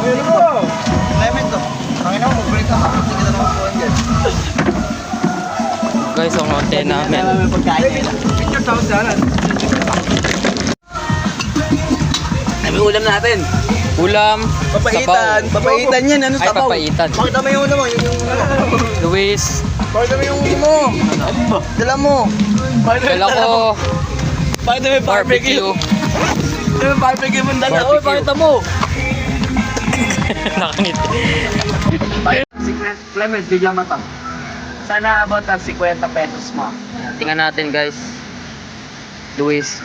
Clement to. Tangin ako, mag-break ka. Hindi kita naman po yan. Guys, ang konti namin. Picture tawag sana. May ulam natin. Ulam, Papaitan. Papaitan yan. Ano Ay, sabaw? papaitan. Pakita mo yung ulam mo. Yung Luis, pakita mo yung mo. Dala mo. dala ko Pakita mo yung barbecue. barbecue. Pakita mo yung barbecue mo dala. Barbecue. Oy, pakita mo. Nakangiti. Clement, bigyan mo to. Sana about ang 50 pesos mo. Tingnan natin guys. Luis.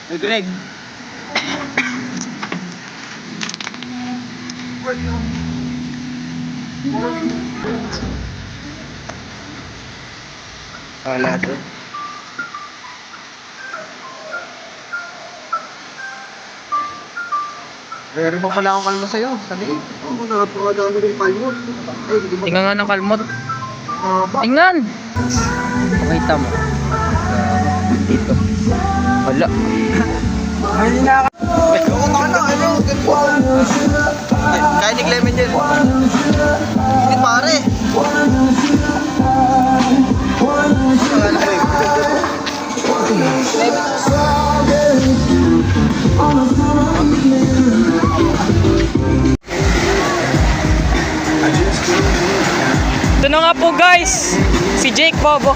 Hey, Greg. Wala to. Meron pa pala akong kalma sa'yo. Sabi, napakadami kong kalmot. Ay, hindi mo. Tingnan nga ng kalmot. Tingnan! Pakita mo. Dito. Wala. Ay, hindi na ano. Kaya ni Clement yun. Hindi pare. Ito na nga po guys. Si Jake Bobo.